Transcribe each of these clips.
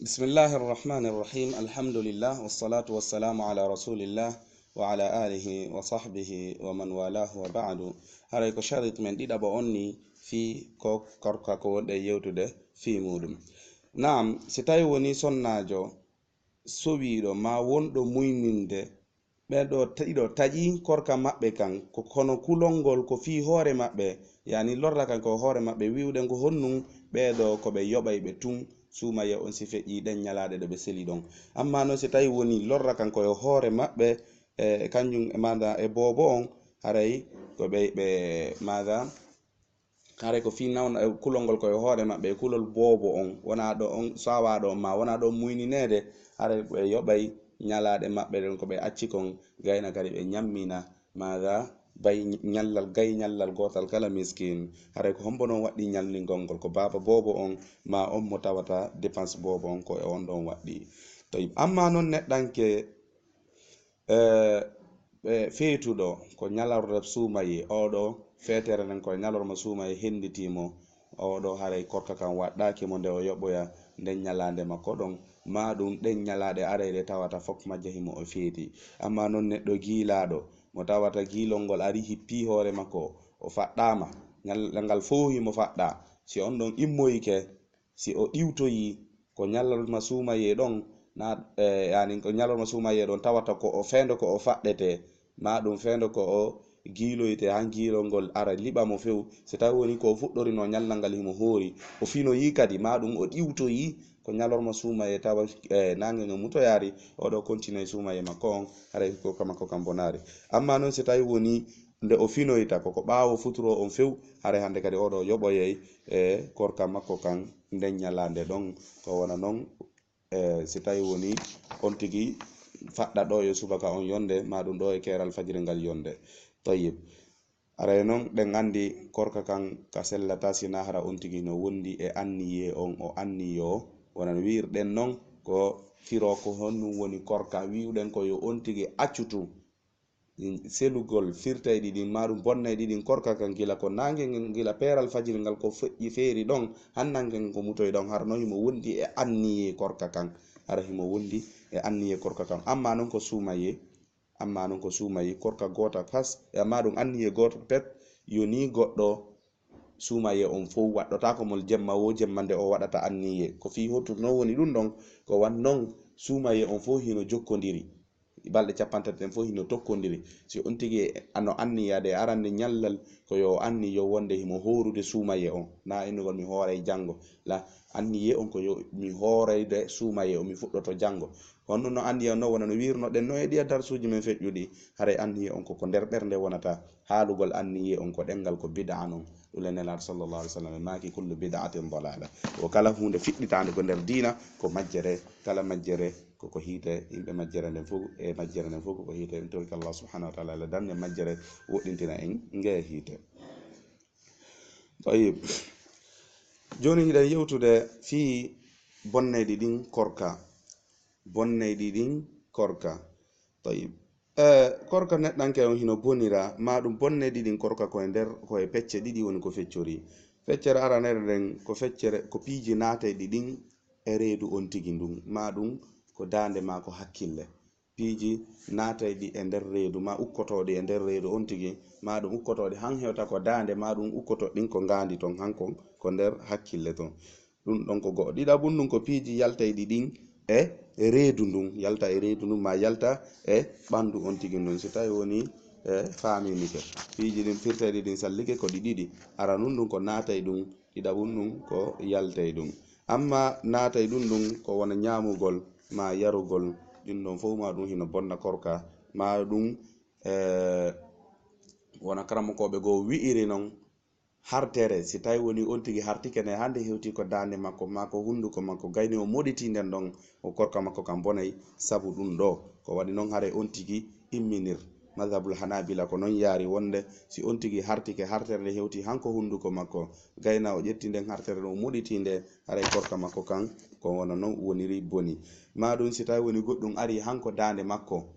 بسم الله الرحمن الرحيم الحمد لله والصلاة والسلام على رسول الله وعلى آله وصحبه ومن والاه وبعد هذا كشرط من دي دبا في كوكا كود يوتده في مودم نعم ستاي وني سناجو sobiɗo ma wonɗo muyninde ɓeɗo taƴiɗo taƴi korka maɓɓe kan ko kono kulolngol ko fi hoore maɓɓe yani lorra kan ko hoore maɓɓe wiwɗen ko honnum ɓeɗo ko ɓe yoɓay ɓe tun sumaye on si feƴƴi ɗen ñalaɗe ɗo ɓe seli ɗon amma noon si tawi woni lorra kan koye hoore maɓɓe kanjum maga e bobo on haray ko ɓe maga kare ko fi nawna kulolngol koye hoore maɓɓe kulol bobo on wona ɗo on sawaɗo ma wona ɗo muyninede hare ɓe yoɓay ñalaɗe maɓɓe ɗen ko ɓe acci kon gayna kadi ɓe ñammina maga bay ñallal gay ñallal gotal kala miskin hare ko hombo non waɗɗi ñallingol ngol ko baba bobo on ma on mo tawata dépense bobo on ko e on ɗon waɗɗi to amma noon neɗɗanke ɓe feetuɗo ko ñalorɗo suumaye oɗo feetere nden koye ñalorma suumaye henditimo oɗo haray korka kan waɗɗakimo nde o yoɓoya nden ñalade makko ɗon ma ɗum ɗen ñalaɗe arayde tawata fok majjahimo o feeti amma noon neɗɗo giilaɗo mo tawata giilol ngol ari hippi hoore makko o faɗɗama ñalngal fowhimo faɗɗa si on ɗon immoyke si o ɗiwtoyi ko ñalorma suumaye ɗon na yani ko ñalorma suumaye ɗon tawata ko o feendo ko o faɗɗete ma ɗum feendo ko o giiloyte han giilol ngol ara liɓa mo few so tawi woni ko fuɗɗorino ñallal ngal himo hoori o finoyi kadi ma ɗum o ɗiwtoyi ko ñalorma suumaye tawa nange no mutoyari oɗo continue suumaye makko on haray ko makko kam bonari amma noon so tawi woni nde o finoyta koko ɓaawo futuro on few haray hande kadi oɗo yoɓoyey e korka makko kan nden ñalande ɗon ko wona noon so tawi woni on tigi faɗɗa ɗo yo subaka on yonde ma ɗum ɗo e keral fajiri ngal yonde toyib aray noon ɗen andi korka kan ka sellata sina hara on tigi no wondi e anniye on o anniyo wonan wirɗen noon ko firo ko honnum woni korka wiwɗen ko yo on tigi accutu selugol firtayɗi ɗin maɗum bonnayɗi ɗin korka kan gila ko nange gila peral fajiri ngal ko feƴƴi feeri ɗon hannangen ko mutoy ɗon har noon himo wondi e anniye korka kan hara himo wondi e anniye korka kan amma noon ko suumaye korka gota pas e amma ɗum anniye goto pet yoni goɗɗo suumaye on fof waɗɗota ko mol jemma wo jemma nde o waɗata anniye ko fi hotu no woni ɗum ɗon ko wan non suumaye on fof hino jokkodiri balɗe capantati fof hino tokkodiri si on tigi ano anniyade arande ñallal ko yo anni yo wonde himo horude suumaye on na innugol mi hooray jango la anniye on ko yo mi hoorayde suumaye o mi fuɗɗoto jango honno no anniye on no wona no wirno ɗen no e ɗiya darsuji men feƴƴuɗi haray anniye on koko nder ɓernde wonata haalugol anniye on ko ɗengal ko bid'a non ɗule nelaɗo sallallahu alaihi wasallam maki kullu bid'atin dalala o kala hunde fiɗɗitande ko nder diina ko majjere kala majjere koko hiite yimɓe majjere nden fof e majjere nden fof koko hiite en torki Allah subhanahu wa ta'ala ala danne majjere woɗɗintina en ngee hiite tayib joni hiɗen yewtude fi bonnayɗi ɗin korka tayib korka neɗɗanke on hino bonira ma ɗum bonnayɗi ɗin korka koye nder koye pecce ɗiɗi woni ko feccori feccere aranere nden ko feccere ko piiji natayɗi ɗin e reedu on tigi ndun ma ɗum ko dande ma ko hakkille piiji natayɗi e nder reedu ma ukkotoɗi e nder reedu on tigi ma ɗum ukkotoɗi han hewta ko dande ma ɗum ukkoto ɗin ko ngandi ton hanko ko nder hakkille ton ɗum ɗon ko go'o ɗiɗaɓum ɗum ko piiji yaltayɗi ɗin e reedu ndun yalta e reedu ndun ma yalta e ɓandu on tigi ndun so tawi woni faminike piiji ɗin firtayɗi ɗin sallike ko ɗi ɗiɗi ara nun ɗum ko natay ɗum ɗiɗaɓum ɗum ko yaltay ɗum amma natay ɗum ɗum ko wona ñamugol ma yarugol ɗin ɗon fof ma ɗum hino bonna korka ma ɗum wona karamokoɓe goo wi'iri non hartere si tawi woni on tigi hartike ne hande hewti ko dande makko mako hunduko makko gayni o moɗiti nden ɗon o korka makko kam bonay sabu ɗum ɗo ko waɗi noon haare on tigi imminir madhabul hanabila ko noon yaari wonde si on tigi hartike hartere nde hewti hanko hunduko makko gayna o ƴetti nden hartere nde o moɗiti nde haray korka makko kan ko wona noon woniri boni ma ɗum si tawi woni goɗɗum ari hanko dande makko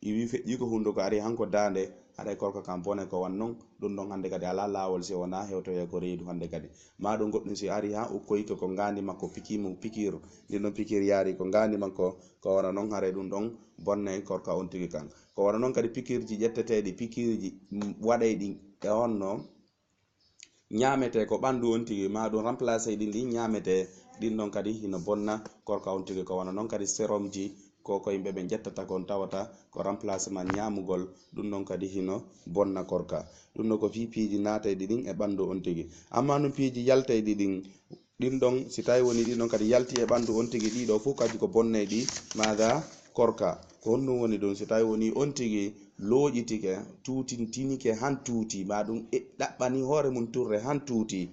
iwi feƴƴi ko hunduko ari hanko dande haɗa korka kam bone ko wannon ɗum ɗon hande kadi ala lawol si wona hewtoye ko reedu hande kadi ma ɗum goɗɗum si ari ha ukkoyke ko ngandi makko pikimo pikir ndi ɗon pikir yaari ko ngandi makko ko wana noon haare ɗum ɗon bonne korka on tigi kan ko wana noon kadi pikirji ƴetteteɗi pikirji waɗay ɗi e onno ñamete ko ɓandu on tigi ma ɗum remplacé ɗi ɗi ñamete ɗin ɗon kadi hino bonna korka on tigi ko wana noon kadi séromji ko yimɓe ɓe jettata kon tawata ko remplacement ñamugol ɗum ɗon kadi hino bonna korka ɗum ɗo ko piiji natayɗi ɗin e ɓandu on tigi amma no piiji yaltayɗi ɗin ɗon si tawi woni ɗin ɗon kadi yalti e ɓandu on tigi ɗiɗo fof kadi ko bonnayɗi maga korka ko honɗum woni ɗum si tawi woni on tigi looƴitike tutintinike han tuuti ma ɗum ɗaɓɓani hoore mum turre han tuuti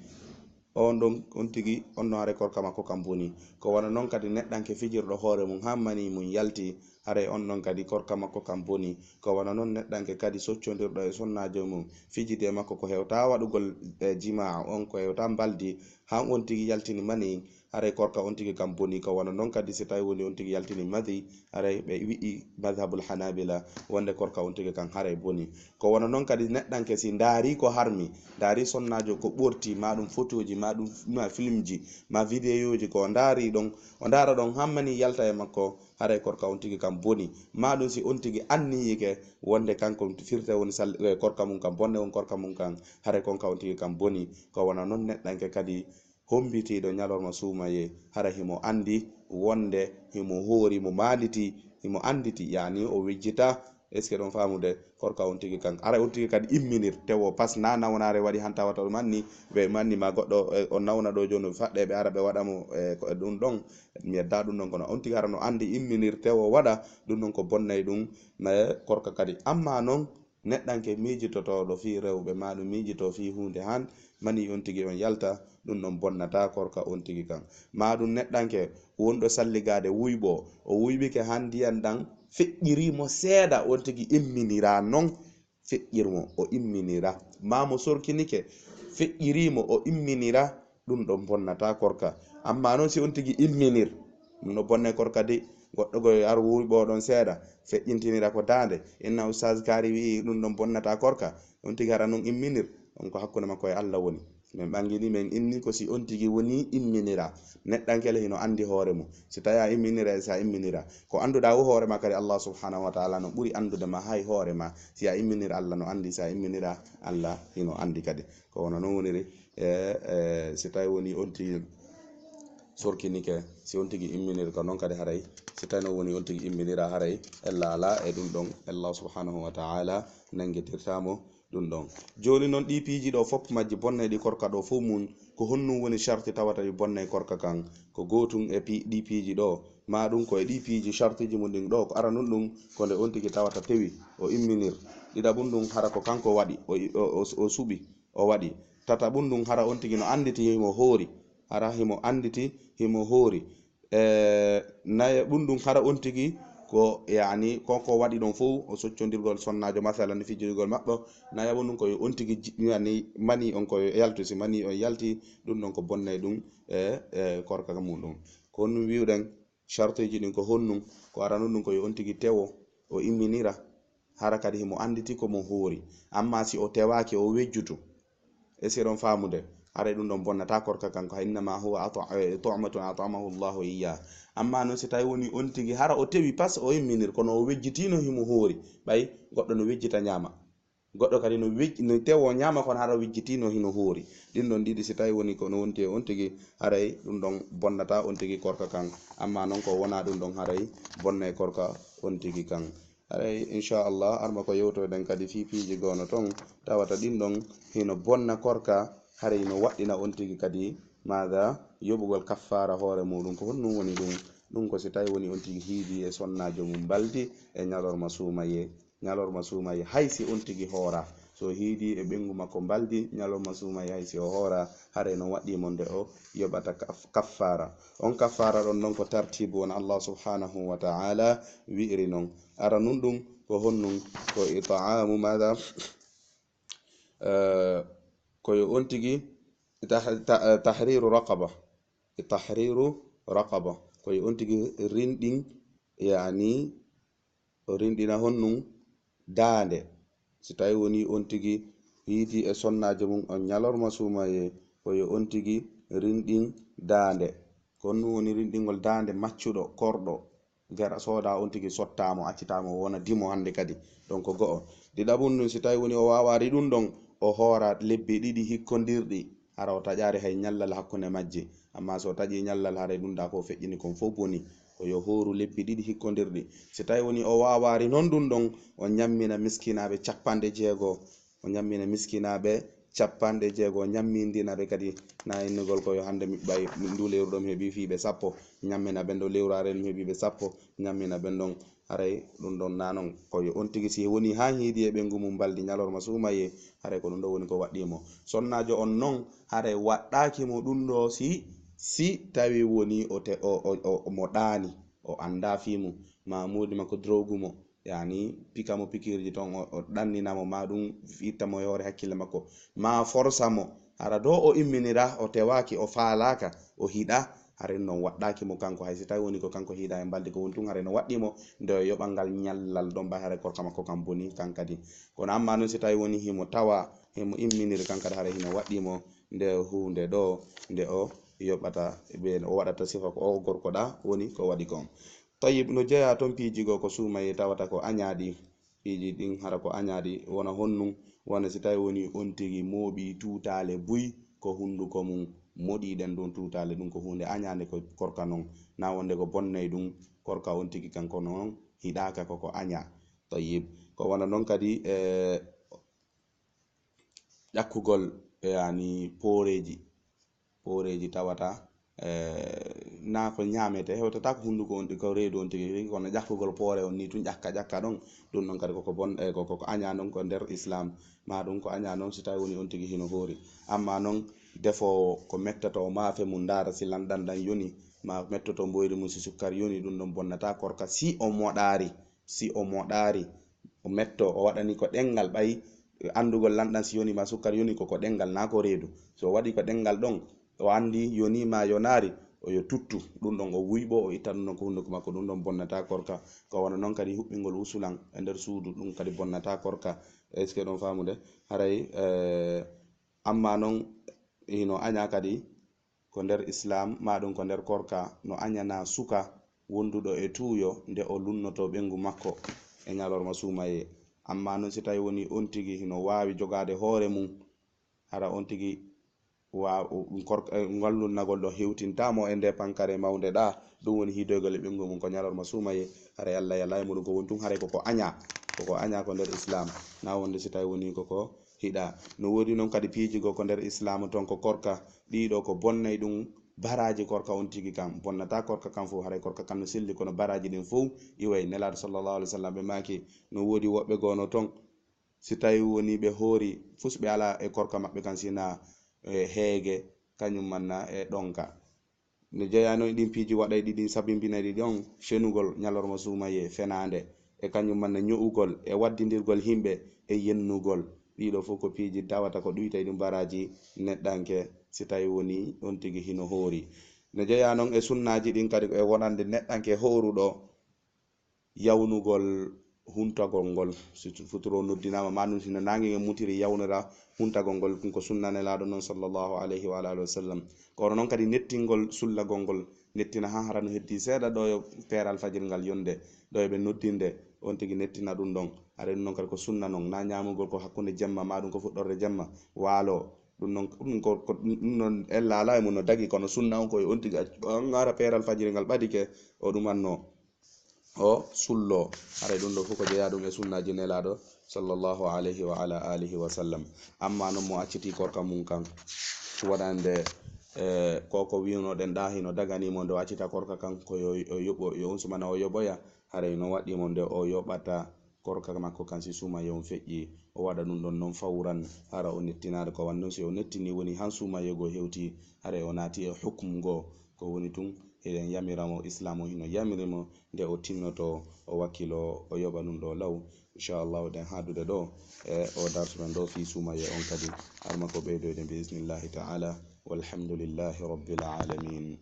on ɗon on tigi on no haare korka makko kam boni ko wana noon kadi neɗɗanke fijirɗo hoore mum hammani mum yalti haray on ɗon kadi korka makko kam boni ko wana noon neɗɗanke kadi soccodirɗo e sonnajo mum fijide makko ko hewta waɗugol jima on ko hewta baldi han on tigi yaltini mani haray korka on tigi kam boni ko wana noon kadi si tawi woni on tigi yaltini madi haray ɓe wi'i madhabul hanabila wonde korka on tigi kan haray boni ko wana noon kadi neɗɗanke si daari ko harmi daari sonnajo ko ɓorti ma ɗum photoji ma ɗum ma filmji ma vidéoji ko daari ɗon o daara ɗon hammani yalta e makko haray korka on tigi kam boni ma ɗum si on tigi anniyike wonde kanko firte woni korka mum kam bonne on korka mum kan haray konka on tigi kam boni ko wana noon neɗɗanke kadi hombitiɗo ñalorma suumaye hara himo andi wonde himo hoori mo maaliti himo anditi yani o wejjita est ce que ɗon famude korka on tigi kan ara on tigi kadi imminir tewo pas na nawnare waɗi han tawata manni ɓe manni ma goɗɗo o nawna ɗo joni faɗɗe ɓe ara ɓe waɗamo ɗum ɗon mi yedda ɗum ɗon kono on tigi ara no andi imminir tewo waɗa ɗum ɗon ko bonnay ɗum korka kadi amma noon neɗɗanke miijitotoɗo fi rewɓe ma ɗum miijito fi hunde han mani on tigi on yalta ɗum ɗon bonnata korka on tigi kan ma ɗum neɗɗanke wonɗo salligade wuyɓo o wuyɓike han ndiyan ɗan feƴƴirimo seeɗa on tigi imminira non feƴƴirmo o imminira ma mo sorkinike feƴƴirimo o imminira ɗum ɗon bonnata korka amma noon si on tigi imminir ɗum ɗo bonne korka de goɗɗo go ar wuyɓo ɗon seeɗa feƴƴintinira ko dande inna ustad kari wi ɗum ɗon bonnata korka on tigi hara non imminir on ko hakkude makko e Allah woni min ɓangini min inni ko si on tigi woni imminira neɗɗankele hino andi hoore mum si tawi a imminira sa imminira ko anduɗa wo hoore ma kadi Allah subhanahu wa ta'ala no ɓuri andude ma hay hoore ma si a imminira Allah no andi sa imminira Allah hino andi kadi ko wono non woniri si tawi woni on tigi sorkinike si on tigi imminir ko noon kadi haray si tawi no woni on tigi imminira haray ella ala e ɗum ɗon Allah subhanahu wa ta'ala nanguitirtamo ɗum ɗon joni noon ɗi piiji ɗo fof majji bonnay ɗi korka ɗo fof mum ko honnum woni charti tawata ɗi bonnay korka kan ko gotum e ɗi piiji ɗo ma ɗum koye ɗi piiji chartiji mum ɗin ɗo ko ara nun ɗum ko nde on tigi tawata tewi o imminir ɗiɗaɓum ɗum hara ko kanko waɗi o suɓi o waɗi tataɓum ɗum hara on tigi no anditi himo hoori hara himo anditi himo hoori naye ɓum ɗum hara on tigi ko yani koko waɗi ɗon fof o soccodirgol sonnajo masalan fijirgol maɓɓo nayaɓo ɗum koye on tigi yani mani on koye yaltu si mani on yalti ɗum ɗon ko bonnay ɗum e korka muɗum ko honnum wiwɗen charteji ɗin ko honnum ko aranum ɗum koye on tigi tewo o imminira hara kadi himo anditi komo hoori amma si o tewaki o wejjutu e siron famude haray ɗum ɗon bonnata korka kanko innama huwa tu'matun at'amahu Allahu iyya amma non si tawi woni on tigi hara o tewi pas o imminir kono o wejjitino himo hoori ɓay goɗɗo no wejjita ñaama goɗɗo kadi no tewo ñaama kono hara wejjitino hino hoori ɗin ɗon ɗiɗi si tawi woni kono wonti e on tigi haray ɗum ɗon bonnata on tigi korka kan amma noon ko wona ɗum ɗon haray bonnay korka on tigi kan haray inchallah arma ko yewtoɗen kadi fi piiji gono ton tawata ɗin ɗon hino bonna korka haray no waɗɗina on tigi kadi maga yoɓugol kaffara hoore muɗum ko honnum woni ɗum ko si tawi woni on tigi hiidi e sonnajo mum baldi e ñalorma suumaye haysi on tigi hoora so hiidi e ɓengu makko baldi ñalorma suumaye haysi o hoora haray no waɗimo nde o yoɓata kaffara on kaffara ɗon noon ko tartibu won Allah subhanahu wa ta'ala wi'iri noon ara nun ɗum ko honnum ko it'amu mada koye on tigi tahriru raqaba koye on tigi rinɗin yani o rinɗina honnum daande si tawi woni on tigi yiiti e sonnajo mum on ñalorma suumaye oyo on tigi rinɗin daande konnu woni rinɗingol daande maccuɗo korɗo gara sooda on tigi sottamo accitamo wona dimo hande kadi donc go'o ɗiɗaɓum ɗum si tawi woni o wawari ɗum ɗon o hoora lebbi ɗiɗi hikkodirɗi hara o taƴari hay ñallal hakkunde majje amma so taƴi ñallal haray ɗum da ko feƴƴini kon fof boni yo horu lebbi ɗiɗi hikkodirɗi si tawi woni o wawari non ɗum ɗon o ñammina miskinaɓe 60 o ñammina miskinaɓe 60 ñammindinaɓe kadi na innugol koyo hande mi ɓay ndu lewru ɗo mi heeɓi fiɓe 10 ñammina ɓen ɗo lewru are mi heeɓiɓe 10 ñammina ɓen ɗon haray ɗum ɗon nanon koyo on tigi si woni ha hiidi e ɓengu mum baldi ñalorma suumaye haray ko ɗum ɗo woni ko waɗimo sonnajo on non haray waɗɗakimo ɗum ɗo si tawi woni mo ɗaani o anda fimu ma mudi makko drogumo yani pikamo pikirji ton o ɗanninamo ma ɗum ittamo e hoore hakkille makko ma forsa mo hara do o imminira o tewaki o faalaka o hiɗa hare non waɗɗaki mo kanko hay si tawi woni ko kanko hiɗa e balde ko woni tun hare no waɗɗimo nde o yoɓangal ñallal ɗon ba hare korka makko kam boni kankadi kono amma noon si tawi woni himo tawa himo imminiri kankadi hare hino waɗɗimo nde hunde ɗo nde o yoɓata ɓe o waɗata sifa ko o gorko ɗa woni ko waɗi kon tayib no jeeya toon piiji go ko suumaye tawata ko añaaɗi piiji ɗin hara ko añaaɗi wona honnum wona si tawi woni on tigi mooɓi tuutale buy ko hunduko mum moɗiɗen ɗum tuutale ɗum ko hunde añaande ko korka non na wonde ko bonnay ɗum korka on tigi kanko noon hiɗaka koko aña tayib ko wona noon kadi ƴakkugol yani pooreji tawata na ko ñamete hewtata ko hunduko on ko reedu on tigi kono ƴakkugol poore on ni tun ƴakka ɗon ɗum ɗon kadi koko bon koko aña non ko nder islam ma ɗum ko aña non si tawi woni on tigi hino hoori amma non defo ko mettoto maafe mum ndaara si lanɗan ɗan yoni ma mettoto mboyri mum si sukkar yoni ɗum ɗon bonnata korka si o moɗari o metto o waɗani ko ɗengal ɓayi andugol lanɗan si yoni ma sukkar yoni koko ɗengal na ko reedu so waɗi ko ɗengal ɗon o andi yoni ma yonari o yo tuttu ɗum ɗon o wuyɓo o itta ɗum ɗon ko hunduko makko ɗum ɗon bonnata korka ko wona noon kadi huɓɓingol usulan e nder suudu ɗum kadi bonnata korka est ce que ɗon famude haray amma noon hino aña kadi ko nder islam maɗum ko nder korka no añana suka wonduɗo e tuuyo nde o lunnoto ɓengu makko e ñalorma suumaye amma noon si tawi woni on tigi hino wawi jogade hoore mum hara on tigi wallunnagol ɗo hewtintamo e nde pankare mawde ɗa ɗum woni hidoygol e ɓengu mum ko ñalorma suumaye haray allah yalay muɗum ko woni tun haray koko aña ko nder islam na wonde si tawi woni koko hiɗa no wodi noon kadi piijigo ko nder islam ton ko korka ɗiɗo ko bonnay ɗum baraji korka on tigi kam bonnata korka kam fof haray korka kam no selli kono baraji ɗin fof iway nelaɗo sallallahu alaihi wasallam ɓe maki no wodi woɓɓe gono ton si tawi woni ɓe hoori fusɓe ala e korka maɓɓe kan sina heege kañum manna e ɗonka no jeyano ɗin piiji waɗay ɗiɗi sabimbinayɗi ɗon fenugol ñalorma suumaye fenande e kañum manna ño'ugol e waddidirgol himɓe e yennugol ɗiɗo fof ko piiji tawata ko ɗuytay ɗum baraji neɗɗanke si tawi woni on tigi hino hoori no jeeya noon e sunnaji ɗin kadi e wonande neɗɗanke horuɗo yawnugol huntagol ngol futuro noddinama manum sino nangi mutiri yawnira huntagol ngol ɗum ko sunnanelaɗo noon sallallahu alayhi wa alihi wa sallam kono noon kadi nettingol sullagol ngol nettina ha harano heddi seeɗa ɗo yo peeral fajir ngal yonde ɗo yoɓe noddinde on tigi nettina ɗum ɗon aɗa ɗum noon kadi ko sunna noon na ñamugol ko hakkunde jemma ma ɗum ko fuɗɗorde jemma waalo ɗum noon ella ala e mum no dagi kono sunna on koye on tigi on ara peeral fajiri ngal ɓadike o ɗumanno o sullo haray ɗum ɗo fof ko jeeya ɗum e sunnaji nelaɗo sallallahu alayhi wa ala alihi wa sallam amma noon mo acciti korka mum kan waɗande koko winoɗen ɗa hino daganimo nde o accita korka kan ko yo yoɓo yo on sumana o yoɓoya haray no waɗimo nde o yoɓata korka makko kan si suumaye on feƴƴi o waɗa ɗum ɗon noon fawran hara o nettinade ko wannon si o nettini woni han suumaye go hewti haray o naati e hukmu go ko woni tun eɗen yamiramo islam o hino yamirimo nde o tinnoto o wakkilo o yoɓa ɗum ɗo law inchallahu den hadude ɗo e o darsumen ɗo fi suumaye on kadi harma ko ɓeydoyde bi isnillahi taala walhamdulillahi rabbil alamin.